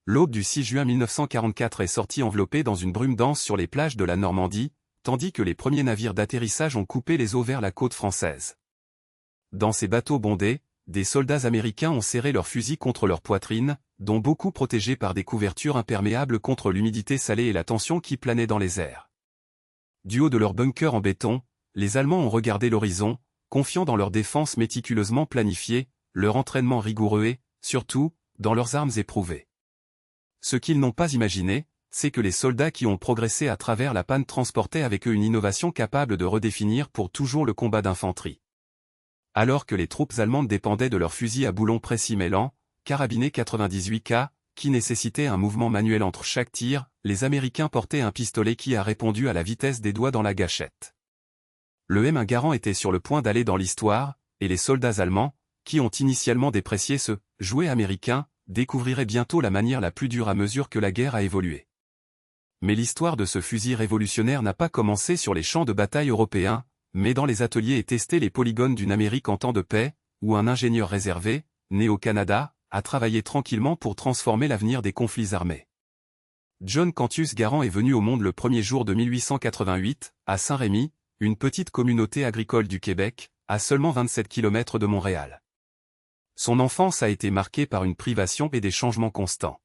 l'aube du 6 juin 1944 est sortie enveloppée dans une brume dense sur les plages de la Normandie, tandis que les premiers navires d'atterrissage ont coupé les eaux vers la côte française. Dans ces bateaux bondés, des soldats américains ont serré leurs fusils contre leur poitrine, dont beaucoup protégés par des couvertures imperméables contre l'humidité salée et la tension qui planait dans les airs. Du haut de leur bunker en béton, les Allemands ont regardé l'horizon, confiants dans leur défense méticuleusement planifiée, leur entraînement rigoureux et, surtout, dans leurs armes éprouvées. Ce qu'ils n'ont pas imaginé, c'est que les soldats qui ont progressé à travers la panne transportaient avec eux une innovation capable de redéfinir pour toujours le combat d'infanterie. Alors que les troupes allemandes dépendaient de leurs fusils à boulon précis mêlant, carabinés 98K, qui nécessitaient un mouvement manuel entre chaque tir, les Américains portaient un pistolet qui a répondu à la vitesse des doigts dans la gâchette. Le M1 Garand était sur le point d'aller dans l'histoire, et les soldats allemands, qui ont initialement déprécié ce « jouet américain », découvriraient bientôt la manière la plus dure à mesure que la guerre a évolué. Mais l'histoire de ce fusil révolutionnaire n'a pas commencé sur les champs de bataille européens, mais dans les ateliers et testé les polygones d'une Amérique en temps de paix, où un ingénieur réservé, né au Canada, a travaillé tranquillement pour transformer l'avenir des conflits armés. John Cantus Garand est venu au monde le 1er jour de 1888, à Saint-Rémy, une petite communauté agricole du Québec, à seulement 27 km de Montréal. Son enfance a été marquée par une privation et des changements constants.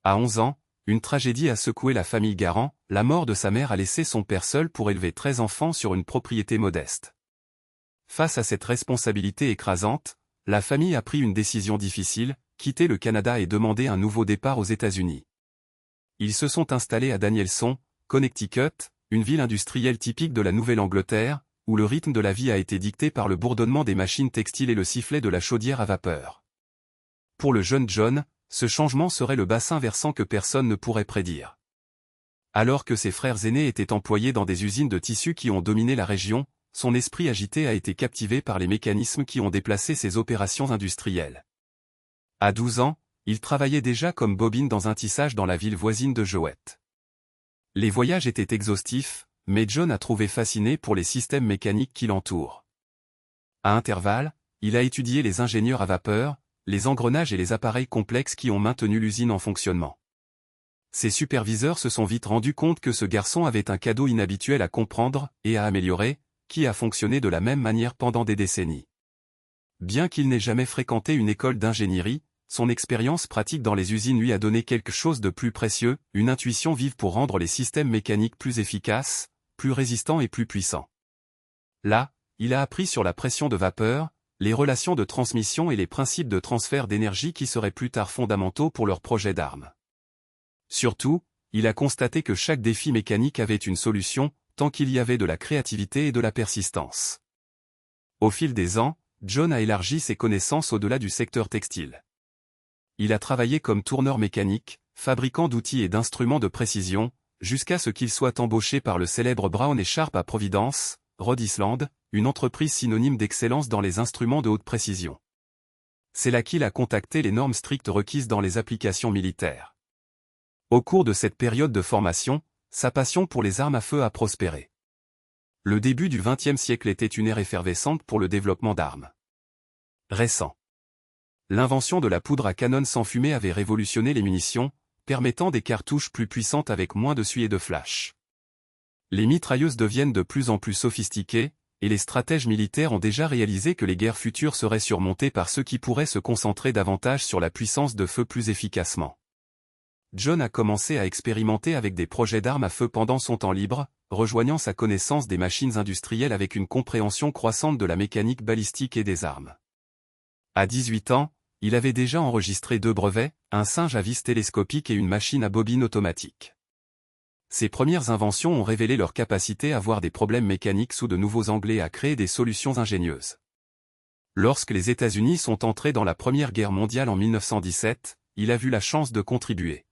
À 11 ans, une tragédie a secoué la famille Garand, la mort de sa mère a laissé son père seul pour élever 13 enfants sur une propriété modeste. Face à cette responsabilité écrasante, la famille a pris une décision difficile, quitter le Canada et demander un nouveau départ aux États-Unis. Ils se sont installés à Danielson, Connecticut, une ville industrielle typique de la Nouvelle-Angleterre, où le rythme de la vie a été dicté par le bourdonnement des machines textiles et le sifflet de la chaudière à vapeur. Pour le jeune John, ce changement serait le bassin versant que personne ne pourrait prédire. Alors que ses frères aînés étaient employés dans des usines de tissus qui ont dominé la région, son esprit agité a été captivé par les mécanismes qui ont déplacé ses opérations industrielles. À 12 ans, il travaillait déjà comme bobine dans un tissage dans la ville voisine de Jowett. Les voyages étaient exhaustifs, mais John a trouvé fasciné pour les systèmes mécaniques qui l'entourent. À intervalles, il a étudié les ingénieurs à vapeur, les engrenages et les appareils complexes qui ont maintenu l'usine en fonctionnement. Ses superviseurs se sont vite rendus compte que ce garçon avait un cadeau inhabituel à comprendre et à améliorer, qui a fonctionné de la même manière pendant des décennies. Bien qu'il n'ait jamais fréquenté une école d'ingénierie, son expérience pratique dans les usines lui a donné quelque chose de plus précieux, une intuition vive pour rendre les systèmes mécaniques plus efficaces, plus résistants et plus puissants. Là, il a appris sur la pression de vapeur, les relations de transmission et les principes de transfert d'énergie qui seraient plus tard fondamentaux pour leur projet d'armes. Surtout, il a constaté que chaque défi mécanique avait une solution, tant qu'il y avait de la créativité et de la persistance. Au fil des ans, John a élargi ses connaissances au-delà du secteur textile. Il a travaillé comme tourneur mécanique, fabricant d'outils et d'instruments de précision, jusqu'à ce qu'il soit embauché par le célèbre Brown & Sharpe à Providence, Rhode Island, une entreprise synonyme d'excellence dans les instruments de haute précision. C'est là qu'il a contacté les normes strictes requises dans les applications militaires. Au cours de cette période de formation, sa passion pour les armes à feu a prospéré. Le début du XXe siècle était une ère effervescente pour le développement d'armes. Récent. L'invention de la poudre à canon sans fumée avait révolutionné les munitions, permettant des cartouches plus puissantes avec moins de suie et de flash. Les mitrailleuses deviennent de plus en plus sophistiquées, et les stratèges militaires ont déjà réalisé que les guerres futures seraient surmontées par ceux qui pourraient se concentrer davantage sur la puissance de feu plus efficacement. John a commencé à expérimenter avec des projets d'armes à feu pendant son temps libre, rejoignant sa connaissance des machines industrielles avec une compréhension croissante de la mécanique balistique et des armes. À 18 ans, il avait déjà enregistré 2 brevets, un singe à vis télescopique et une machine à bobine automatique. Ces premières inventions ont révélé leur capacité à voir des problèmes mécaniques sous de nouveaux angles et à créer des solutions ingénieuses. Lorsque les États-Unis sont entrés dans la Première Guerre mondiale en 1917, il a vu la chance de contribuer.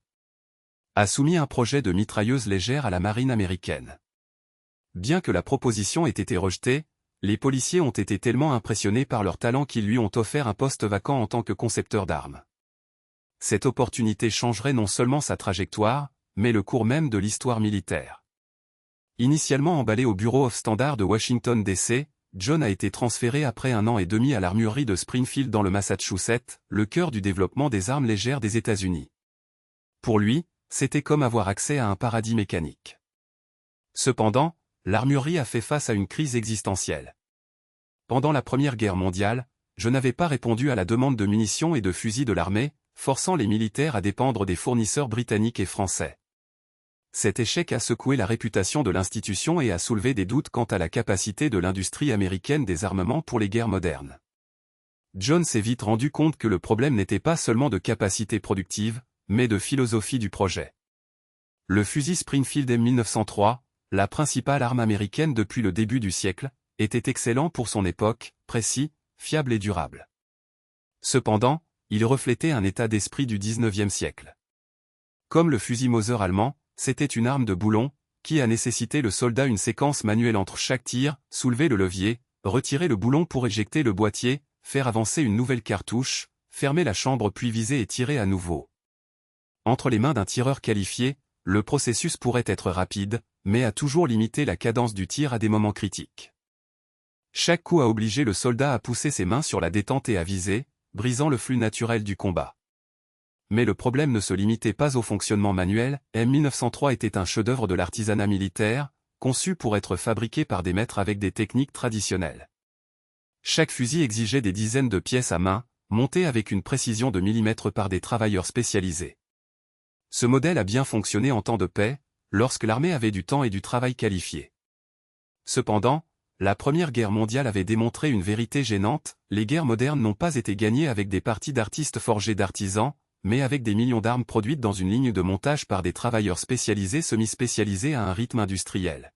A soumis un projet de mitrailleuse légère à la marine américaine. Bien que la proposition ait été rejetée, les policiers ont été tellement impressionnés par leur talent qu'ils lui ont offert un poste vacant en tant que concepteur d'armes. Cette opportunité changerait non seulement sa trajectoire, mais le cours même de l'histoire militaire. Initialement emballé au Bureau of Standards de Washington DC, John a été transféré après 1 an et demi à l'armurerie de Springfield dans le Massachusetts, le cœur du développement des armes légères des États-Unis. Pour lui, c'était comme avoir accès à un paradis mécanique. Cependant, l'armurerie a fait face à une crise existentielle. Pendant la Première Guerre mondiale, je n'avais pas répondu à la demande de munitions et de fusils de l'armée, forçant les militaires à dépendre des fournisseurs britanniques et français. Cet échec a secoué la réputation de l'institution et a soulevé des doutes quant à la capacité de l'industrie américaine des armements pour les guerres modernes. John s'est vite rendu compte que le problème n'était pas seulement de capacité productive, mais de philosophie du projet. Le fusil Springfield M1903, la principale arme américaine depuis le début du siècle, était excellent pour son époque, précis, fiable et durable. Cependant, il reflétait un état d'esprit du XIXe siècle. Comme le fusil Mauser allemand, c'était une arme de boulon, qui a nécessité le soldat une séquence manuelle entre chaque tir, soulever le levier, retirer le boulon pour éjecter le boîtier, faire avancer une nouvelle cartouche, fermer la chambre puis viser et tirer à nouveau. Entre les mains d'un tireur qualifié, le processus pourrait être rapide, mais a toujours limité la cadence du tir à des moments critiques. Chaque coup a obligé le soldat à pousser ses mains sur la détente et à viser, brisant le flux naturel du combat. Mais le problème ne se limitait pas au fonctionnement manuel, M1903 était un chef-d'œuvre de l'artisanat militaire, conçu pour être fabriqué par des maîtres avec des techniques traditionnelles. Chaque fusil exigeait des dizaines de pièces à main, montées avec une précision de millimètres par des travailleurs spécialisés. Ce modèle a bien fonctionné en temps de paix, lorsque l'armée avait du temps et du travail qualifié. Cependant, la Première Guerre mondiale avait démontré une vérité gênante, les guerres modernes n'ont pas été gagnées avec des parties d'artistes forgés d'artisans, mais avec des millions d'armes produites dans une ligne de montage par des travailleurs spécialisés semi-spécialisés à un rythme industriel.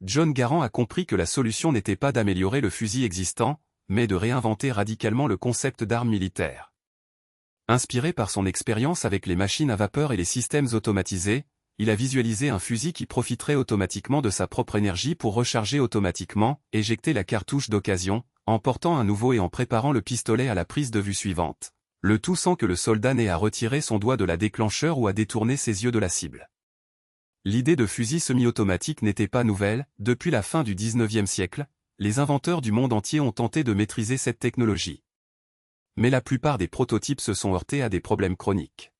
John Garand a compris que la solution n'était pas d'améliorer le fusil existant, mais de réinventer radicalement le concept d'arme militaire. Inspiré par son expérience avec les machines à vapeur et les systèmes automatisés, il a visualisé un fusil qui profiterait automatiquement de sa propre énergie pour recharger automatiquement, éjecter la cartouche d'occasion, en portant un nouveau et en préparant le pistolet à la prise de vue suivante. Le tout sans que le soldat n'ait à retirer son doigt de la déclencheur ou à détourner ses yeux de la cible. L'idée de fusil semi-automatique n'était pas nouvelle, depuis la fin du XIXe siècle, les inventeurs du monde entier ont tenté de maîtriser cette technologie. Mais la plupart des prototypes se sont heurtés à des problèmes chroniques.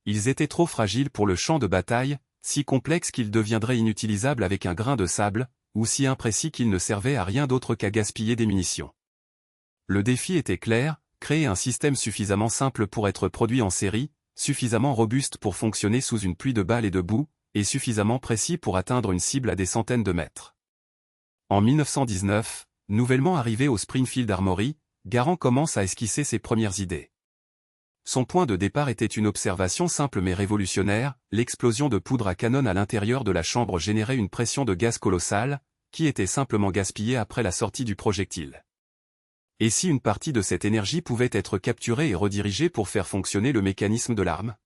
Ils étaient trop fragiles pour le champ de bataille, si complexes qu'ils deviendraient inutilisables avec un grain de sable, ou si imprécis qu'ils ne servaient à rien d'autre qu'à gaspiller des munitions. Le défi était clair, créer un système suffisamment simple pour être produit en série, suffisamment robuste pour fonctionner sous une pluie de balles et de boue, et suffisamment précis pour atteindre une cible à des centaines de mètres. En 1919, nouvellement arrivé au Springfield Armory, Garand commence à esquisser ses premières idées. Son point de départ était une observation simple mais révolutionnaire, l'explosion de poudre à canon à l'intérieur de la chambre générait une pression de gaz colossale, qui était simplement gaspillée après la sortie du projectile. Et si une partie de cette énergie pouvait être capturée et redirigée pour faire fonctionner le mécanisme de l'arme?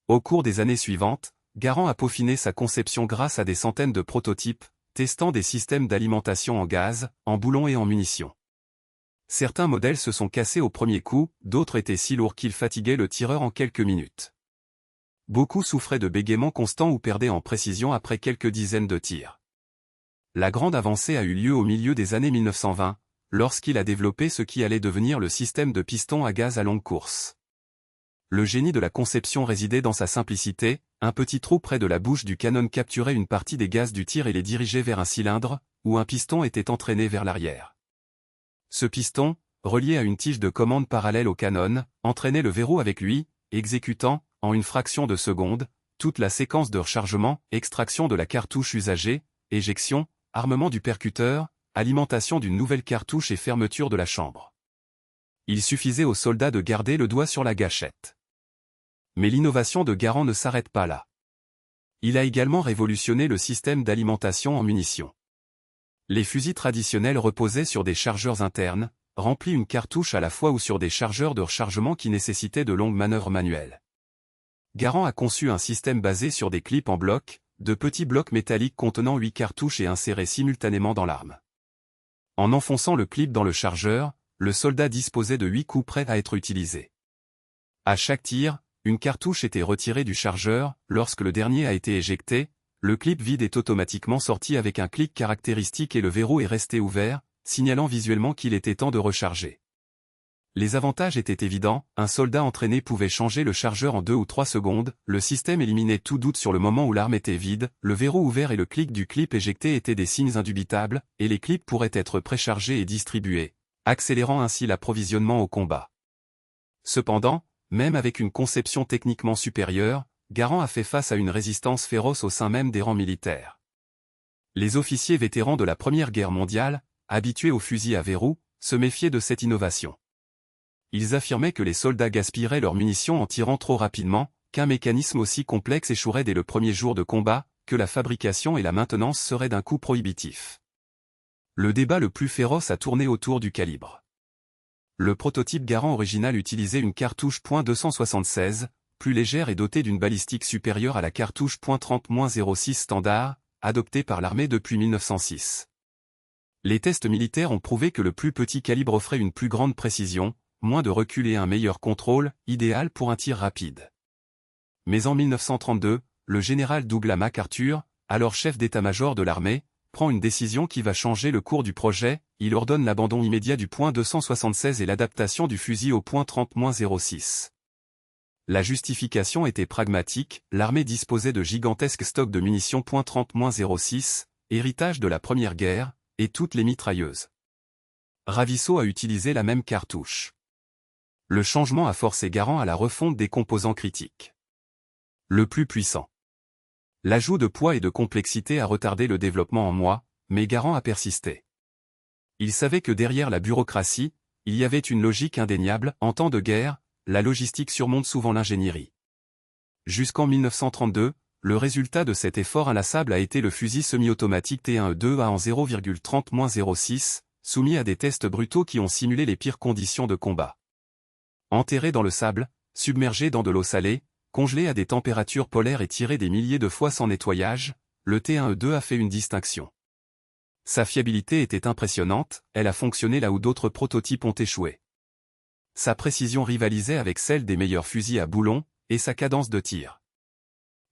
Au cours des années suivantes, Garand a peaufiné sa conception grâce à des centaines de prototypes, testant des systèmes d'alimentation en gaz, en boulons et en munitions. Certains modèles se sont cassés au premier coup, d'autres étaient si lourds qu'ils fatiguaient le tireur en quelques minutes. Beaucoup souffraient de bégaiements constants ou perdaient en précision après quelques dizaines de tirs. La grande avancée a eu lieu au milieu des années 1920, lorsqu'il a développé ce qui allait devenir le système de piston à gaz à longue course. Le génie de la conception résidait dans sa simplicité, un petit trou près de la bouche du canon capturait une partie des gaz du tir et les dirigeait vers un cylindre, où un piston était entraîné vers l'arrière. Ce piston, relié à une tige de commande parallèle au canon, entraînait le verrou avec lui, exécutant, en une fraction de seconde, toute la séquence de rechargement, extraction de la cartouche usagée, éjection, armement du percuteur, alimentation d'une nouvelle cartouche et fermeture de la chambre. Il suffisait aux soldats de garder le doigt sur la gâchette. Mais l'innovation de Garand ne s'arrête pas là. Il a également révolutionné le système d'alimentation en munitions. Les fusils traditionnels reposaient sur des chargeurs internes, remplis une cartouche à la fois ou sur des chargeurs de rechargement qui nécessitaient de longues manœuvres manuelles. Garand a conçu un système basé sur des clips en bloc, de petits blocs métalliques contenant 8 cartouches et insérés simultanément dans l'arme. En enfonçant le clip dans le chargeur, le soldat disposait de 8 coups prêts à être utilisés. À chaque tir, une cartouche était retirée du chargeur, lorsque le dernier a été éjecté, le clip vide est automatiquement sorti avec un clic caractéristique et le verrou est resté ouvert, signalant visuellement qu'il était temps de recharger. Les avantages étaient évidents, un soldat entraîné pouvait changer le chargeur en 2 ou 3 secondes, le système éliminait tout doute sur le moment où l'arme était vide, le verrou ouvert et le clic du clip éjecté étaient des signes indubitables, et les clips pourraient être préchargés et distribués, accélérant ainsi l'approvisionnement au combat. Cependant, même avec une conception techniquement supérieure, Garand a fait face à une résistance féroce au sein même des rangs militaires. Les officiers vétérans de la Première Guerre mondiale, habitués aux fusils à verrou, se méfiaient de cette innovation. Ils affirmaient que les soldats gaspilleraient leurs munitions en tirant trop rapidement, qu'un mécanisme aussi complexe échouerait dès le premier jour de combat, que la fabrication et la maintenance seraient d'un coût prohibitif. Le débat le plus féroce a tourné autour du calibre. Le prototype Garand original utilisait une cartouche .276, plus légère et dotée d'une balistique supérieure à la cartouche .30-06 standard, adoptée par l'armée depuis 1906. Les tests militaires ont prouvé que le plus petit calibre offrait une plus grande précision, moins de recul et un meilleur contrôle, idéal pour un tir rapide. Mais en 1932, le général Douglas MacArthur, alors chef d'état-major de l'armée, prend une décision qui va changer le cours du projet, il ordonne l'abandon immédiat du .276 et l'adaptation du fusil au .30-06. La justification était pragmatique, l'armée disposait de gigantesques stocks de munitions .30-06, héritage de la Première Guerre, et toutes les mitrailleuses. Ravisso a utilisé la même cartouche. Le changement a forcé Garand à la refonte des composants critiques. Le plus puissant. L'ajout de poids et de complexité a retardé le développement en mois, mais Garand a persisté. Il savait que derrière la bureaucratie, il y avait une logique indéniable. En temps de guerre, la logistique surmonte souvent l'ingénierie. Jusqu'en 1932, le résultat de cet effort inlassable a été le fusil semi-automatique T1E2A en 0,30-06, soumis à des tests brutaux qui ont simulé les pires conditions de combat. Enterré dans le sable, submergé dans de l'eau salée, congelé à des températures polaires et tiré des milliers de fois sans nettoyage, le T1E2 a fait une distinction. Sa fiabilité était impressionnante, elle a fonctionné là où d'autres prototypes ont échoué. Sa précision rivalisait avec celle des meilleurs fusils à boulon, et sa cadence de tir.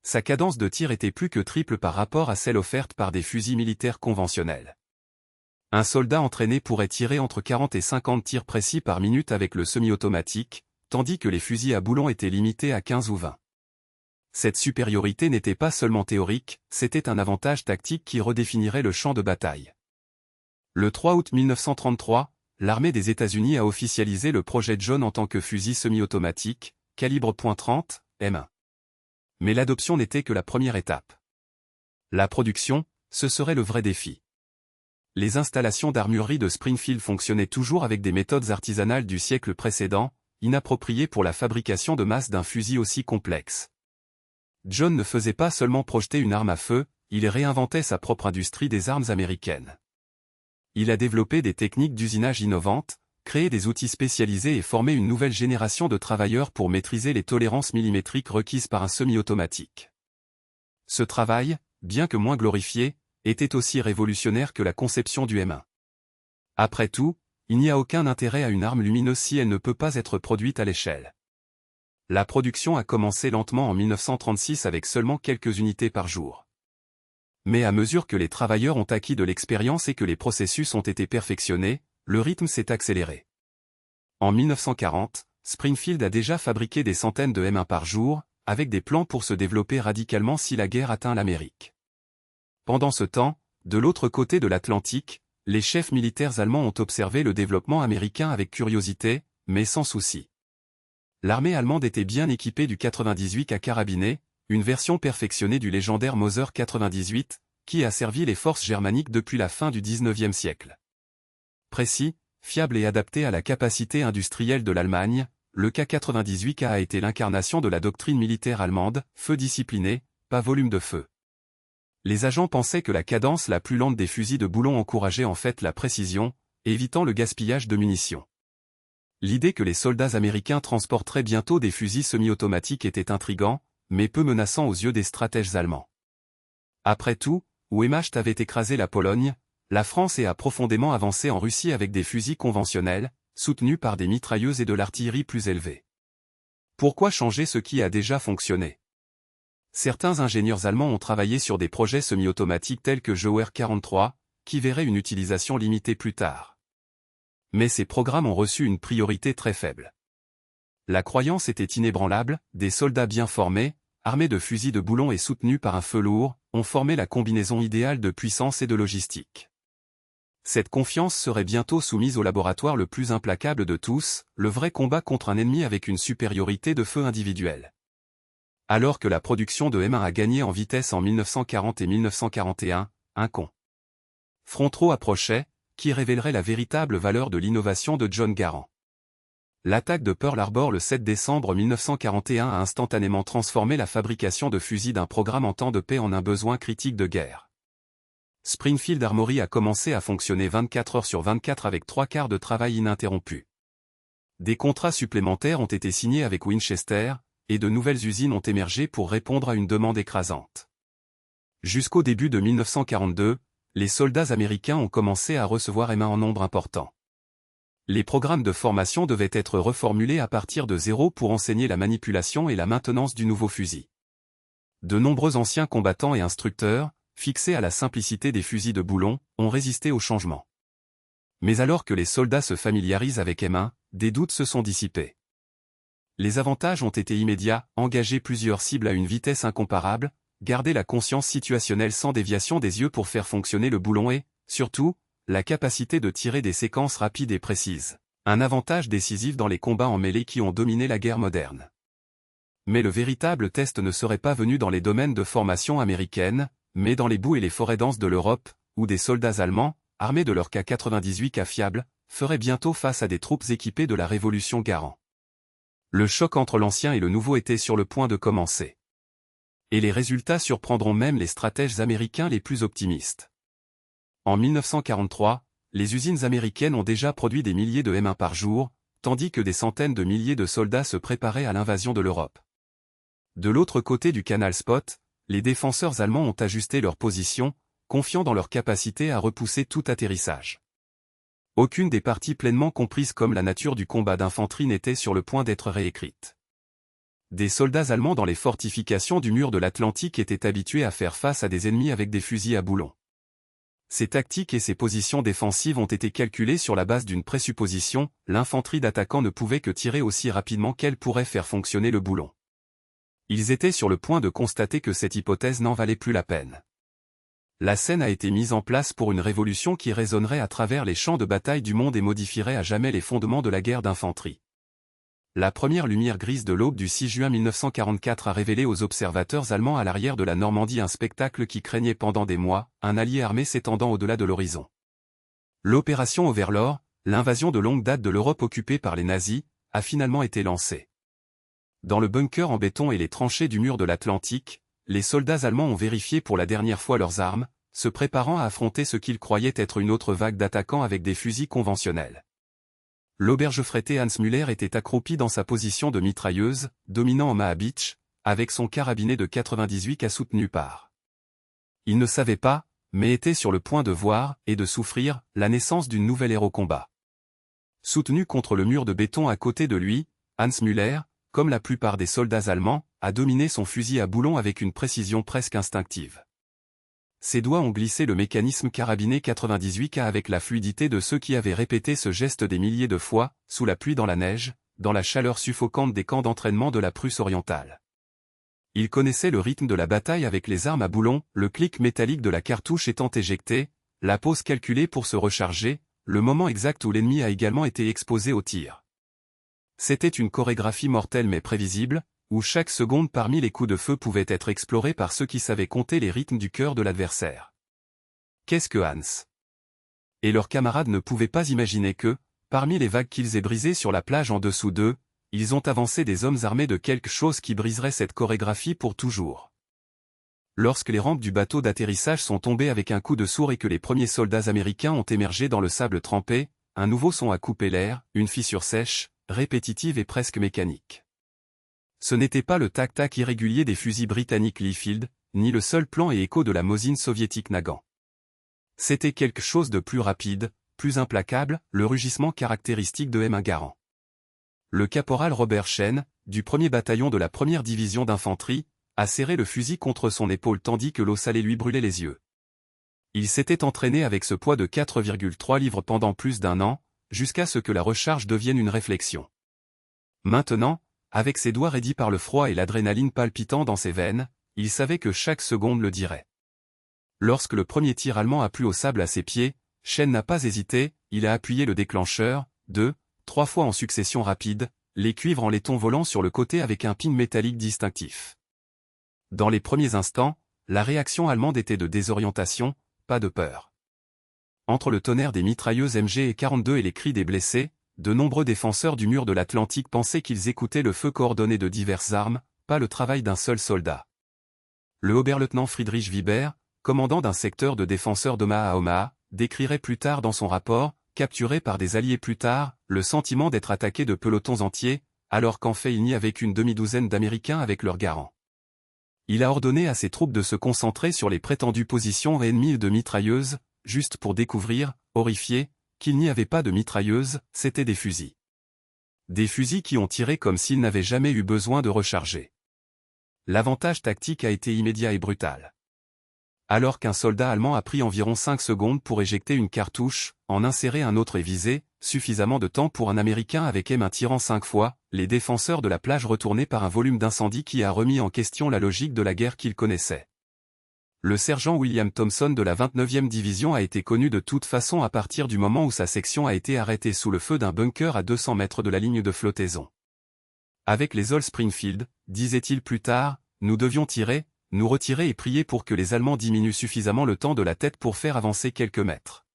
Sa cadence de tir était plus que triple par rapport à celle offerte par des fusils militaires conventionnels. Un soldat entraîné pourrait tirer entre 40 et 50 tirs précis par minute avec le semi-automatique, tandis que les fusils à boulon étaient limités à 15 ou 20. Cette supériorité n'était pas seulement théorique, c'était un avantage tactique qui redéfinirait le champ de bataille. Le 3 août 1933, l'armée des États-Unis a officialisé le projet John en tant que fusil semi-automatique, calibre .30, M1. Mais l'adoption n'était que la première étape. La production, ce serait le vrai défi. Les installations d'armurerie de Springfield fonctionnaient toujours avec des méthodes artisanales du siècle précédent, inappropriées pour la fabrication de masse d'un fusil aussi complexe. John ne faisait pas seulement projeter une arme à feu, il réinventait sa propre industrie des armes américaines. Il a développé des techniques d'usinage innovantes, créé des outils spécialisés et formé une nouvelle génération de travailleurs pour maîtriser les tolérances millimétriques requises par un semi-automatique. Ce travail, bien que moins glorifié, était aussi révolutionnaire que la conception du M1. Après tout, il n'y a aucun intérêt à une arme lumineuse si elle ne peut pas être produite à l'échelle. La production a commencé lentement en 1936 avec seulement quelques unités par jour. Mais à mesure que les travailleurs ont acquis de l'expérience et que les processus ont été perfectionnés, le rythme s'est accéléré. En 1940, Springfield a déjà fabriqué des centaines de M1 par jour, avec des plans pour se développer radicalement si la guerre atteint l'Amérique. Pendant ce temps, de l'autre côté de l'Atlantique, les chefs militaires allemands ont observé le développement américain avec curiosité, mais sans souci. L'armée allemande était bien équipée du 98 à carabiné, une version perfectionnée du légendaire Mauser 98, qui a servi les forces germaniques depuis la fin du XIXe siècle. Précis, fiable et adapté à la capacité industrielle de l'Allemagne, le K98K a été l'incarnation de la doctrine militaire allemande, feu discipliné, pas volume de feu. Les agents pensaient que la cadence la plus lente des fusils de boulon encourageait en fait la précision, évitant le gaspillage de munitions. L'idée que les soldats américains transporteraient bientôt des fusils semi-automatiques était intrigant, mais peu menaçant aux yeux des stratèges allemands. Après tout, où Wehrmacht avait écrasé la Pologne, la France a profondément avancé en Russie avec des fusils conventionnels, soutenus par des mitrailleuses et de l'artillerie plus élevée. Pourquoi changer ce qui a déjà fonctionné ? Certains ingénieurs allemands ont travaillé sur des projets semi-automatiques tels que Gewehr 43, qui verraient une utilisation limitée plus tard. Mais ces programmes ont reçu une priorité très faible. La croyance était inébranlable, des soldats bien formés, armés de fusils de boulon et soutenus par un feu lourd, ont formé la combinaison idéale de puissance et de logistique. Cette confiance serait bientôt soumise au laboratoire le plus implacable de tous, le vrai combat contre un ennemi avec une supériorité de feu individuelle. Alors que la production de M1 a gagné en vitesse en 1940 et 1941, un confrontation approchait, qui révélerait la véritable valeur de l'innovation de John Garand. L'attaque de Pearl Harbor le 7 décembre 1941 a instantanément transformé la fabrication de fusils d'un programme en temps de paix en un besoin critique de guerre. Springfield Armory a commencé à fonctionner 24 heures sur 24 avec 3/4 de travail ininterrompu. Des contrats supplémentaires ont été signés avec Winchester, et de nouvelles usines ont émergé pour répondre à une demande écrasante. Jusqu'au début de 1942, les soldats américains ont commencé à recevoir M1 en nombre important. Les programmes de formation devaient être reformulés à partir de zéro pour enseigner la manipulation et la maintenance du nouveau fusil. De nombreux anciens combattants et instructeurs, fixés à la simplicité des fusils de boulon, ont résisté au changement. Mais alors que les soldats se familiarisent avec M1, des doutes se sont dissipés. Les avantages ont été immédiats, engager plusieurs cibles à une vitesse incomparable, garder la conscience situationnelle sans déviation des yeux pour faire fonctionner le boulon et, surtout, la capacité de tirer des séquences rapides et précises. Un avantage décisif dans les combats en mêlée qui ont dominé la guerre moderne. Mais le véritable test ne serait pas venu dans les domaines de formation américaine, mais dans les boues et les forêts denses de l'Europe, où des soldats allemands, armés de leurs K-98K fiables, feraient bientôt face à des troupes équipées de la Révolution Garand. Le choc entre l'ancien et le nouveau était sur le point de commencer. Et les résultats surprendront même les stratèges américains les plus optimistes. En 1943, les usines américaines ont déjà produit des milliers de M1 par jour, tandis que des centaines de milliers de soldats se préparaient à l'invasion de l'Europe. De l'autre côté du canal Spot, les défenseurs allemands ont ajusté leur position, confiant dans leur capacité à repousser tout atterrissage. Aucune des parties pleinement comprises comme la nature du combat d'infanterie n'était sur le point d'être réécrite. Des soldats allemands dans les fortifications du mur de l'Atlantique étaient habitués à faire face à des ennemis avec des fusils à boulon. Ces tactiques et ces positions défensives ont été calculées sur la base d'une présupposition, l'infanterie d'attaquant ne pouvait que tirer aussi rapidement qu'elle pourrait faire fonctionner le boulon. Ils étaient sur le point de constater que cette hypothèse n'en valait plus la peine. La scène a été mise en place pour une révolution qui résonnerait à travers les champs de bataille du monde et modifierait à jamais les fondements de la guerre d'infanterie. La première lumière grise de l'aube du 6 juin 1944 a révélé aux observateurs allemands à l'arrière de la Normandie un spectacle qui craignait pendant des mois, un allié armé s'étendant au-delà de l'horizon. L'opération Overlord, l'invasion de longue date de l'Europe occupée par les nazis, a finalement été lancée. Dans le bunker en béton et les tranchées du mur de l'Atlantique, les soldats allemands ont vérifié pour la dernière fois leurs armes, se préparant à affronter ce qu'ils croyaient être une autre vague d'attaquants avec des fusils conventionnels. L'auberge-freté Hans Müller était accroupi dans sa position de mitrailleuse, dominant Omaha Beach, avec son carabinet de 98K soutenu par. Il ne savait pas, mais était sur le point de voir, et de souffrir, la naissance d'une nouvelle ère au combat. Soutenu contre le mur de béton à côté de lui, Hans Müller, comme la plupart des soldats allemands, a dominé son fusil à boulon avec une précision presque instinctive. Ses doigts ont glissé le mécanisme carabiné 98K avec la fluidité de ceux qui avaient répété ce geste des milliers de fois, sous la pluie dans la neige, dans la chaleur suffocante des camps d'entraînement de la Prusse orientale. Il connaissait le rythme de la bataille avec les armes à boulon, le clic métallique de la cartouche étant éjecté, la pause calculée pour se recharger, le moment exact où l'ennemi a également été exposé au tir. C'était une chorégraphie mortelle mais prévisible, où chaque seconde parmi les coups de feu pouvait être explorée par ceux qui savaient compter les rythmes du cœur de l'adversaire. Qu'est-ce que Hans et leurs camarades ne pouvaient pas imaginer que, parmi les vagues qu'ils aient brisées sur la plage en dessous d'eux, ils ont avancé des hommes armés de quelque chose qui briserait cette chorégraphie pour toujours. Lorsque les rampes du bateau d'atterrissage sont tombées avec un coup de sourd et que les premiers soldats américains ont émergé dans le sable trempé, un nouveau son a coupé l'air, une fissure sèche, répétitive et presque mécanique. Ce n'était pas le tac-tac irrégulier des fusils britanniques Leefield, ni le seul plan et écho de la Mosin soviétique Nagant. C'était quelque chose de plus rapide, plus implacable, le rugissement caractéristique de M1 Garand. Le caporal Robert Chen, du 1er bataillon de la 1re division d'infanterie, a serré le fusil contre son épaule tandis que l'eau salée lui brûlait les yeux. Il s'était entraîné avec ce poids de 4,3 livres pendant plus d'1 an, jusqu'à ce que la recharge devienne une réflexion. Maintenant, avec ses doigts raidis par le froid et l'adrénaline palpitant dans ses veines, il savait que chaque seconde le dirait. Lorsque le premier tir allemand a plu au sable à ses pieds, Shen n'a pas hésité, il a appuyé le déclencheur, 2, 3 fois en succession rapide, les cuivres en laiton volant sur le côté avec un ping métallique distinctif. Dans les premiers instants, la réaction allemande était de désorientation, pas de peur. Entre le tonnerre des mitrailleuses MG42 et les cris des blessés, de nombreux défenseurs du mur de l'Atlantique pensaient qu'ils écoutaient le feu coordonné de diverses armes, pas le travail d'un seul soldat. Le Oberleutnant Friedrich Wiber, commandant d'un secteur de défenseurs d'Omaha à Omaha, décrirait plus tard dans son rapport, capturé par des alliés plus tard, le sentiment d'être attaqué de pelotons entiers, alors qu'en fait il n'y avait qu'une demi-douzaine d'Américains avec leurs garants. Il a ordonné à ses troupes de se concentrer sur les prétendues positions ennemies de mitrailleuses, juste pour découvrir, horrifiés, qu'il n'y avait pas de mitrailleuses, c'étaient des fusils. Des fusils qui ont tiré comme s'ils n'avaient jamais eu besoin de recharger. L'avantage tactique a été immédiat et brutal. Alors qu'un soldat allemand a pris environ 5 secondes pour éjecter une cartouche, en insérer un autre et viser, suffisamment de temps pour un Américain avec M1 tirant 5 fois, les défenseurs de la plage retournaient par un volume d'incendie qui a remis en question la logique de la guerre qu'ils connaissaient. Le sergent William Thompson de la 29e division a été connu de toute façon à partir du moment où sa section a été arrêtée sous le feu d'un bunker à 200 mètres de la ligne de flottaison. Avec les Old Springfield, disait-il plus tard, nous devions tirer, nous retirer et prier pour que les Allemands diminuent suffisamment le temps de la tête pour faire avancer quelques mètres.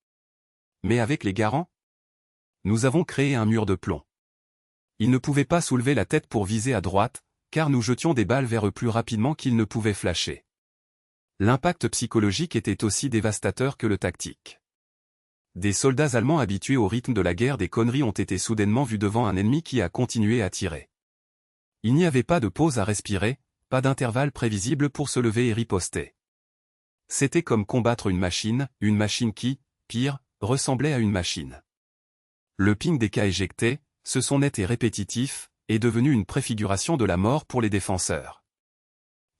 Mais avec les garants, nous avons créé un mur de plomb. Ils ne pouvaient pas soulever la tête pour viser à droite, car nous jetions des balles vers eux plus rapidement qu'ils ne pouvaient flasher. L'impact psychologique était aussi dévastateur que le tactique. Des soldats allemands habitués au rythme de la guerre des conneries ont été soudainement vus devant un ennemi qui a continué à tirer. Il n'y avait pas de pause à respirer, pas d'intervalle prévisible pour se lever et riposter. C'était comme combattre une machine qui, pire, ressemblait à une machine. Le ping des cas éjectés, ce son net et répétitif, est devenu une préfiguration de la mort pour les défenseurs.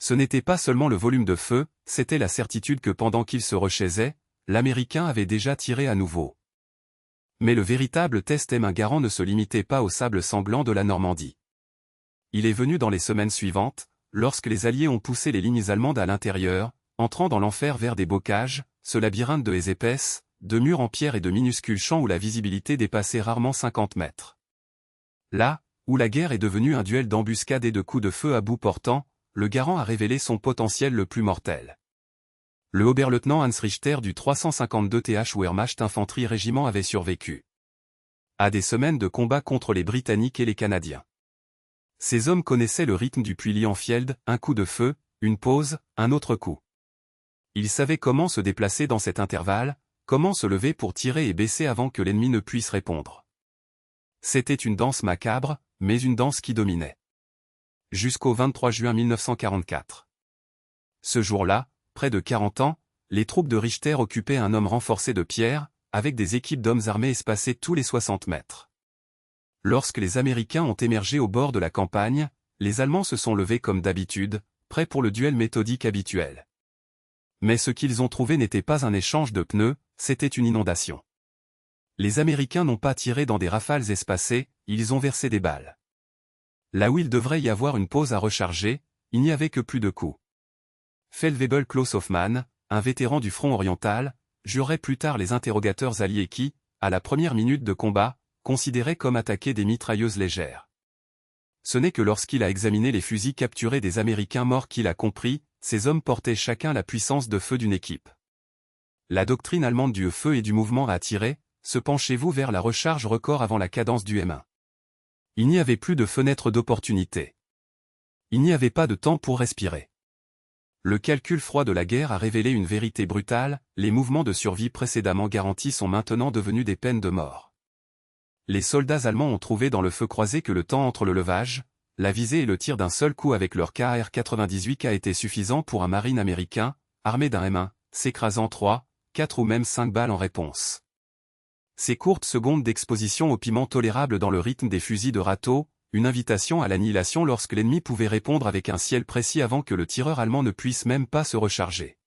Ce n'était pas seulement le volume de feu, c'était la certitude que pendant qu'ils se rechaisaient, l'Américain avait déjà tiré à nouveau. Mais le véritable test M1 Garand ne se limitait pas au sable sanglant de la Normandie. Il est venu dans les semaines suivantes, lorsque les Alliés ont poussé les lignes allemandes à l'intérieur, entrant dans l'enfer vers des bocages, ce labyrinthe de haies épaisses, de murs en pierre et de minuscules champs où la visibilité dépassait rarement 50 mètres. Là, où la guerre est devenue un duel d'embuscades et de coups de feu à bout portant, le Garand a révélé son potentiel le plus mortel. Le Oberleutnant Hans Richter du 352 th Wehrmacht Infanterie Régiment avait survécu à des semaines de combats contre les Britanniques et les Canadiens. Ces hommes connaissaient le rythme du puits Lienfeld, un coup de feu, une pause, un autre coup. Ils savaient comment se déplacer dans cet intervalle, comment se lever pour tirer et baisser avant que l'ennemi ne puisse répondre. C'était une danse macabre, mais une danse qui dominait. Jusqu'au 23 juin 1944. Ce jour-là, près de 40 ans, les troupes de Richter occupaient un homme renforcé de pierre, avec des équipes d'hommes armés espacées tous les 60 mètres. Lorsque les Américains ont émergé au bord de la campagne, les Allemands se sont levés comme d'habitude, prêts pour le duel méthodique habituel. Mais ce qu'ils ont trouvé n'était pas un échange de pneus, c'était une inondation. Les Américains n'ont pas tiré dans des rafales espacées, ils ont versé des balles. Là où il devrait y avoir une pause à recharger, il n'y avait que plus de coups. Feldwebel Klaus Hoffmann, un vétéran du front oriental, jurerait plus tard les interrogateurs alliés qui, à la première minute de combat, considéraient comme attaquer des mitrailleuses légères. Ce n'est que lorsqu'il a examiné les fusils capturés des Américains morts qu'il a compris, ces hommes portaient chacun la puissance de feu d'une équipe. La doctrine allemande du feu et du mouvement à tirer, se penchez-vous vers la recharge record avant la cadence du M1. Il n'y avait plus de fenêtre d'opportunité. Il n'y avait pas de temps pour respirer. Le calcul froid de la guerre a révélé une vérité brutale, les mouvements de survie précédemment garantis sont maintenant devenus des peines de mort. Les soldats allemands ont trouvé dans le feu croisé que le temps entre le levage, la visée et le tir d'un seul coup avec leur KR-98 a été suffisant pour un marine américain, armé d'un M1, s'écrasant 3, 4 ou même 5 balles en réponse. Ces courtes secondes d'exposition au piment tolérable dans le rythme des fusils de râteau, une invitation à l'annihilation lorsque l'ennemi pouvait répondre avec un ciel précis avant que le tireur allemand ne puisse même pas se recharger.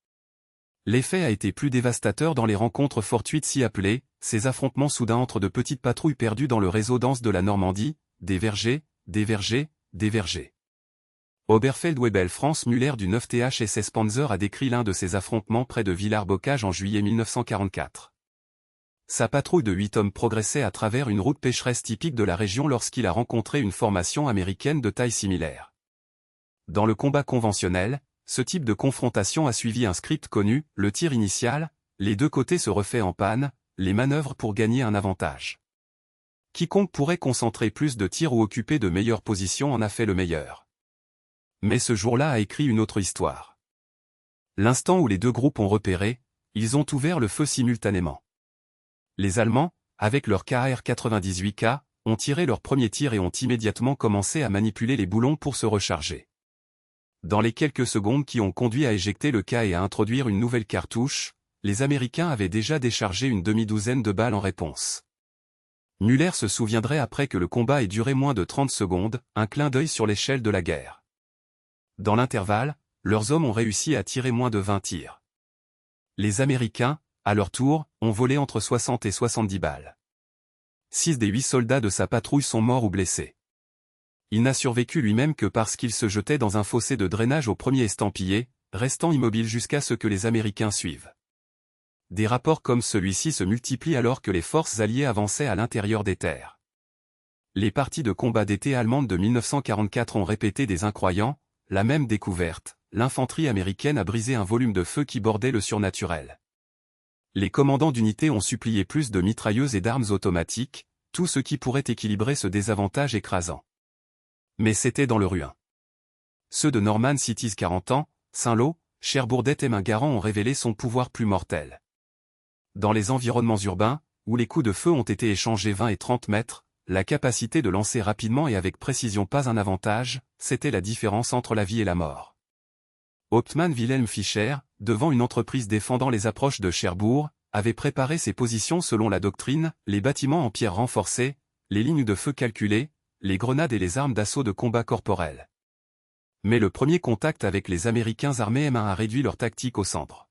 L'effet a été plus dévastateur dans les rencontres fortuites si appelées, ces affrontements soudains entre de petites patrouilles perdues dans le réseau dense de la Normandie, des vergers, des vergers, des vergers. Oberfeld-Webel France Müller du 9th SS Panzer a décrit l'un de ces affrontements près de Villars-Bocage en juillet 1944. Sa patrouille de 8 hommes progressait à travers une route pécheresse typique de la région lorsqu'il a rencontré une formation américaine de taille similaire. Dans le combat conventionnel, ce type de confrontation a suivi un script connu, le tir initial, les deux côtés se refait en panne, les manœuvres pour gagner un avantage. Quiconque pourrait concentrer plus de tirs ou occuper de meilleures positions en a fait le meilleur. Mais ce jour-là a écrit une autre histoire. L'instant où les deux groupes ont repéré, ils ont ouvert le feu simultanément. Les Allemands, avec leur KR-98K, ont tiré leur premier tir et ont immédiatement commencé à manipuler les boulons pour se recharger. Dans les quelques secondes qui ont conduit à éjecter le K et à introduire une nouvelle cartouche, les Américains avaient déjà déchargé une demi-douzaine de balles en réponse. Müller se souviendrait après que le combat ait duré moins de 30 secondes, un clin d'œil sur l'échelle de la guerre. Dans l'intervalle, leurs hommes ont réussi à tirer moins de 20 tirs. Les Américains, à leur tour, ont volé entre 60 et 70 balles. 6 des 8 soldats de sa patrouille sont morts ou blessés. Il n'a survécu lui-même que parce qu'il se jetait dans un fossé de drainage au premier estampillé, restant immobile jusqu'à ce que les Américains suivent. Des rapports comme celui-ci se multiplient alors que les forces alliées avançaient à l'intérieur des terres. Les parties de combat d'été allemandes de 1944 ont répété des incroyants, la même découverte, l'infanterie américaine a brisé un volume de feu qui bordait le surnaturel. Les commandants d'unités ont supplié plus de mitrailleuses et d'armes automatiques, tout ce qui pourrait équilibrer ce désavantage écrasant. Mais c'était dans le ruin. Ceux de Norman Cities 40 ans, Saint-Lô, Cherbourg-Dette et Mingarand ont révélé son pouvoir plus mortel. Dans les environnements urbains, où les coups de feu ont été échangés 20 et 30 mètres, la capacité de lancer rapidement et avec précision pas un avantage, c'était la différence entre la vie et la mort. Hauptmann Wilhelm Fischer, devant une entreprise défendant les approches de Cherbourg, avait préparé ses positions selon la doctrine, les bâtiments en pierre renforcés, les lignes de feu calculées, les grenades et les armes d'assaut de combat corporel. Mais le premier contact avec les Américains armés M1 a réduit leur tactique aux cendres.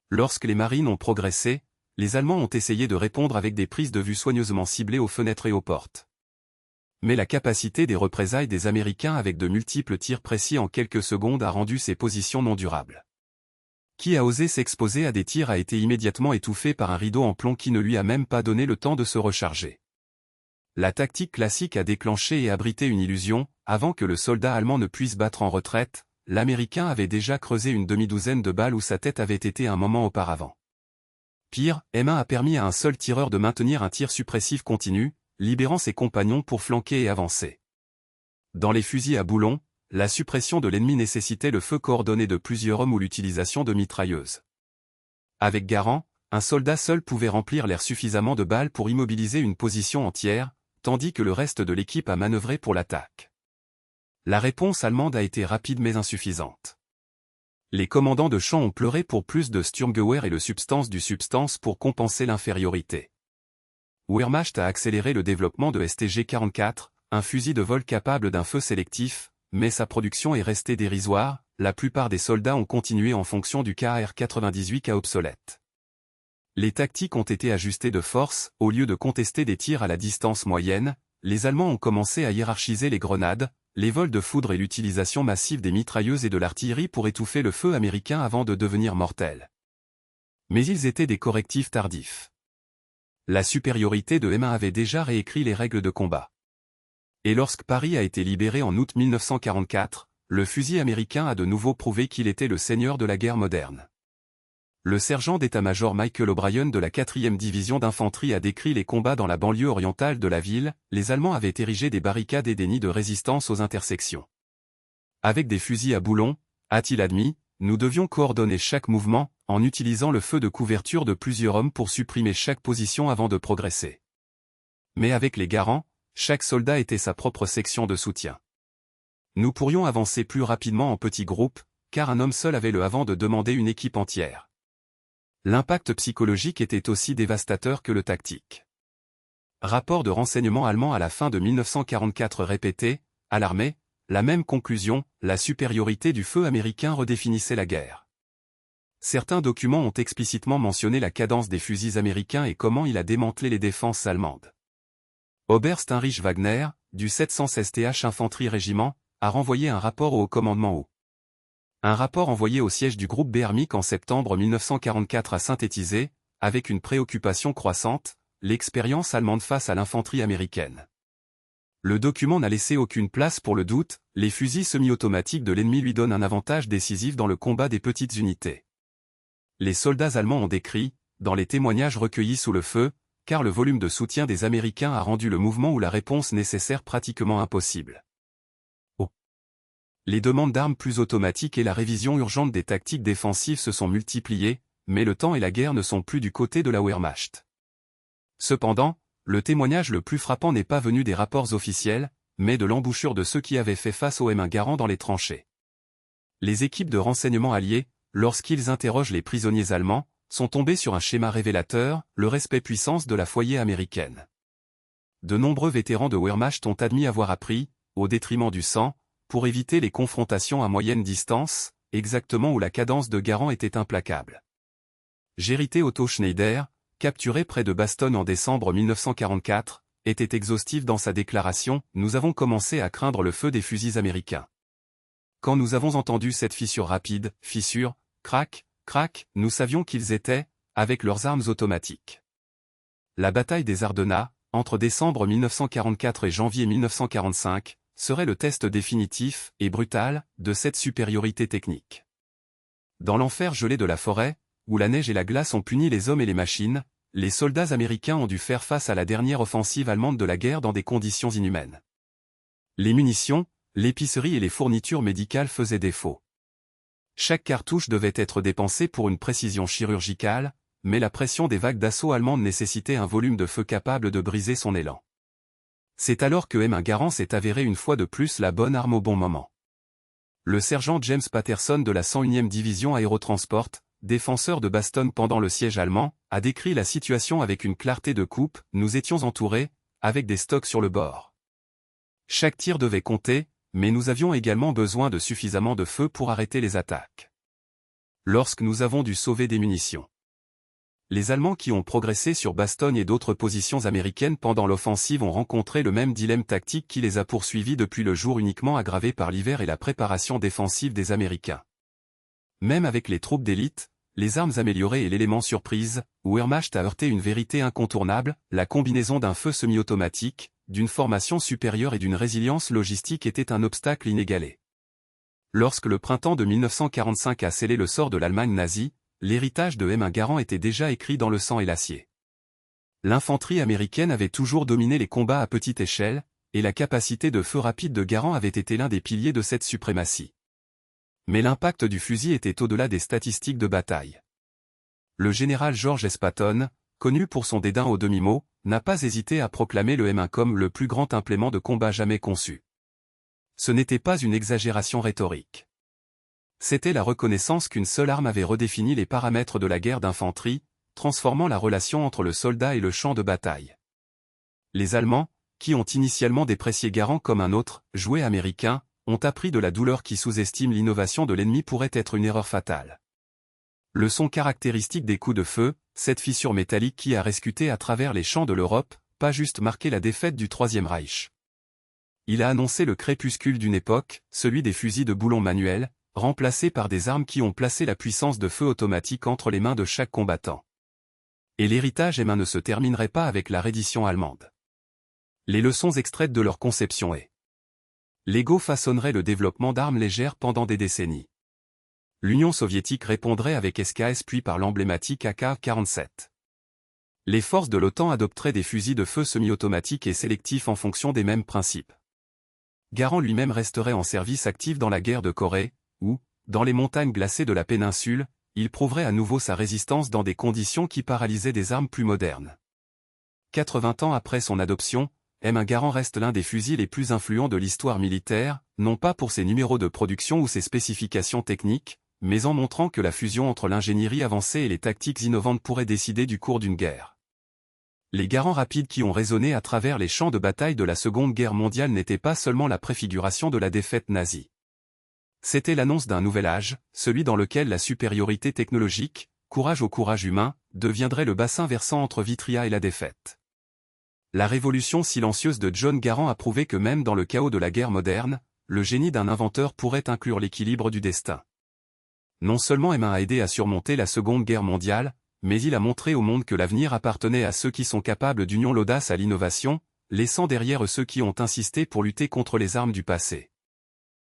Lorsque les marines ont progressé, les Allemands ont essayé de répondre avec des prises de vue soigneusement ciblées aux fenêtres et aux portes. Mais la capacité des représailles des Américains avec de multiples tirs précis en quelques secondes a rendu ces positions non durables. Qui a osé s'exposer à des tirs a été immédiatement étouffé par un rideau en plomb qui ne lui a même pas donné le temps de se recharger. La tactique classique a déclenché et abrité une illusion, avant que le soldat allemand ne puisse battre en retraite, l'Américain avait déjà creusé une demi-douzaine de balles où sa tête avait été un moment auparavant. Pire, M1 a permis à un seul tireur de maintenir un tir suppressif continu, libérant ses compagnons pour flanquer et avancer. Dans les fusils à boulons, la suppression de l'ennemi nécessitait le feu coordonné de plusieurs hommes ou l'utilisation de mitrailleuses. Avec Garand, un soldat seul pouvait remplir l'air suffisamment de balles pour immobiliser une position entière, tandis que le reste de l'équipe a manœuvré pour l'attaque. La réponse allemande a été rapide mais insuffisante. Les commandants de champ ont pleuré pour plus de Sturmgewehr et le substance du substance pour compenser l'infériorité. Wehrmacht a accéléré le développement de STG-44, un fusil de vol capable d'un feu sélectif, mais sa production est restée dérisoire, la plupart des soldats ont continué en fonction du KR-98K obsolète. Les tactiques ont été ajustées de force, au lieu de contester des tirs à la distance moyenne, les Allemands ont commencé à hiérarchiser les grenades, les vols de foudre et l'utilisation massive des mitrailleuses et de l'artillerie pour étouffer le feu américain avant de devenir mortels. Mais ils étaient des correctifs tardifs. La supériorité de M1 avait déjà réécrit les règles de combat. Et lorsque Paris a été libéré en août 1944, le fusil américain a de nouveau prouvé qu'il était le seigneur de la guerre moderne. Le sergent d'état-major Michael O'Brien de la 4e division d'infanterie a décrit les combats dans la banlieue orientale de la ville, les Allemands avaient érigé des barricades et des nids de résistance aux intersections. Avec des fusils à boulons, a-t-il admis, nous devions coordonner chaque mouvement, en utilisant le feu de couverture de plusieurs hommes pour supprimer chaque position avant de progresser. Mais avec les Garand, chaque soldat était sa propre section de soutien. Nous pourrions avancer plus rapidement en petits groupes, car un homme seul avait le avant de demander une équipe entière. L'impact psychologique était aussi dévastateur que le tactique. Rapport de renseignement allemand à la fin de 1944 répété, à l'armée, la même conclusion, la supériorité du feu américain redéfinissait la guerre. Certains documents ont explicitement mentionné la cadence des fusils américains et comment il a démantelé les défenses allemandes. Oberst Heinrich Wagner, du 716 th Infanterie Régiment, a renvoyé un rapport au haut commandement au. Un rapport envoyé au siège du groupe Beermik en septembre 1944 a synthétisé, avec une préoccupation croissante, l'expérience allemande face à l'infanterie américaine. Le document n'a laissé aucune place pour le doute, les fusils semi-automatiques de l'ennemi lui donnent un avantage décisif dans le combat des petites unités. Les soldats allemands ont décrit, dans les témoignages recueillis sous le feu, car le volume de soutien des Américains a rendu le mouvement ou la réponse nécessaire pratiquement impossible. Les demandes d'armes plus automatiques et la révision urgente des tactiques défensives se sont multipliées, mais le temps et la guerre ne sont plus du côté de la Wehrmacht. Cependant, le témoignage le plus frappant n'est pas venu des rapports officiels, mais de l'embouchure de ceux qui avaient fait face au M1 Garand dans les tranchées. Les équipes de renseignement alliées, lorsqu'ils interrogent les prisonniers allemands, sont tombés sur un schéma révélateur, le respect puissance de la foyer américaine. De nombreux vétérans de Wehrmacht ont admis avoir appris, au détriment du sang, pour éviter les confrontations à moyenne distance, exactement où la cadence de Garand était implacable. Gérité Otto Schneider, capturé près de Bastogne en décembre 1944, était exhaustif dans sa déclaration « Nous avons commencé à craindre le feu des fusils américains. Quand nous avons entendu cette fissure rapide, fissure, crac, crac, nous savions qu'ils étaient, avec leurs armes automatiques. » La bataille des Ardennas, entre décembre 1944 et janvier 1945, serait le test définitif, et brutal, de cette supériorité technique. Dans l'enfer gelé de la forêt, où la neige et la glace ont puni les hommes et les machines, les soldats américains ont dû faire face à la dernière offensive allemande de la guerre dans des conditions inhumaines. Les munitions, l'épicerie et les fournitures médicales faisaient défaut. Chaque cartouche devait être dépensée pour une précision chirurgicale, mais la pression des vagues d'assaut allemandes nécessitait un volume de feu capable de briser son élan. C'est alors que M1 Garand s'est avéré une fois de plus la bonne arme au bon moment. Le sergent James Patterson de la 101e division aérotransport, défenseur de Bastogne pendant le siège allemand, a décrit la situation avec une clarté de coupe « Nous étions entourés, avec des stocks sur le bord. Chaque tir devait compter, mais nous avions également besoin de suffisamment de feu pour arrêter les attaques. Lorsque nous avons dû sauver des munitions. » Les Allemands qui ont progressé sur Bastogne et d'autres positions américaines pendant l'offensive ont rencontré le même dilemme tactique qui les a poursuivis depuis le jour, uniquement aggravé par l'hiver et la préparation défensive des Américains. Même avec les troupes d'élite, les armes améliorées et l'élément surprise, Wehrmacht a heurté une vérité incontournable, la combinaison d'un feu semi-automatique, d'une formation supérieure et d'une résilience logistique était un obstacle inégalé. Lorsque le printemps de 1945 a scellé le sort de l'Allemagne nazie, l'héritage de M1 Garand était déjà écrit dans le sang et l'acier. L'infanterie américaine avait toujours dominé les combats à petite échelle, et la capacité de feu rapide de Garand avait été l'un des piliers de cette suprématie. Mais l'impact du fusil était au-delà des statistiques de bataille. Le général George S. Patton, connu pour son dédain au demi-mot, n'a pas hésité à proclamer le M1 comme le plus grand implément de combat jamais conçu. Ce n'était pas une exagération rhétorique. C'était la reconnaissance qu'une seule arme avait redéfini les paramètres de la guerre d'infanterie, transformant la relation entre le soldat et le champ de bataille. Les Allemands, qui ont initialement déprécié Garand comme un autre, jouet américain, ont appris de la douleur qui sous-estime l'innovation de l'ennemi pourrait être une erreur fatale. Le son caractéristique des coups de feu, cette fissure métallique qui a rescuté à travers les champs de l'Europe, pas juste marqué la défaite du Troisième Reich. Il a annoncé le crépuscule d'une époque, celui des fusils de boulon manuels, remplacés par des armes qui ont placé la puissance de feu automatique entre les mains de chaque combattant. Et l'héritage M1 ne se terminerait pas avec la reddition allemande. Les leçons extraites de leur conception et l'ego façonnerait le développement d'armes légères pendant des décennies. L'Union soviétique répondrait avec SKS puis par l'emblématique AK-47. Les forces de l'OTAN adopteraient des fusils de feu semi-automatiques et sélectifs en fonction des mêmes principes. Garand lui-même resterait en service actif dans la guerre de Corée, où, dans les montagnes glacées de la péninsule, il prouverait à nouveau sa résistance dans des conditions qui paralysaient des armes plus modernes. 80 ans après son adoption, M1 Garand reste l'un des fusils les plus influents de l'histoire militaire, non pas pour ses numéros de production ou ses spécifications techniques, mais en montrant que la fusion entre l'ingénierie avancée et les tactiques innovantes pourrait décider du cours d'une guerre. Les Garands rapides qui ont résonné à travers les champs de bataille de la Seconde Guerre mondiale n'étaient pas seulement la préfiguration de la défaite nazie. C'était l'annonce d'un nouvel âge, celui dans lequel la supériorité technologique, courage au courage humain, deviendrait le bassin versant entre Vitria et la défaite. La révolution silencieuse de John Garand a prouvé que même dans le chaos de la guerre moderne, le génie d'un inventeur pourrait inclure l'équilibre du destin. Non seulement Emma a aidé à surmonter la Seconde Guerre mondiale, mais il a montré au monde que l'avenir appartenait à ceux qui sont capables d'union l'audace à l'innovation, laissant derrière eux ceux qui ont insisté pour lutter contre les armes du passé.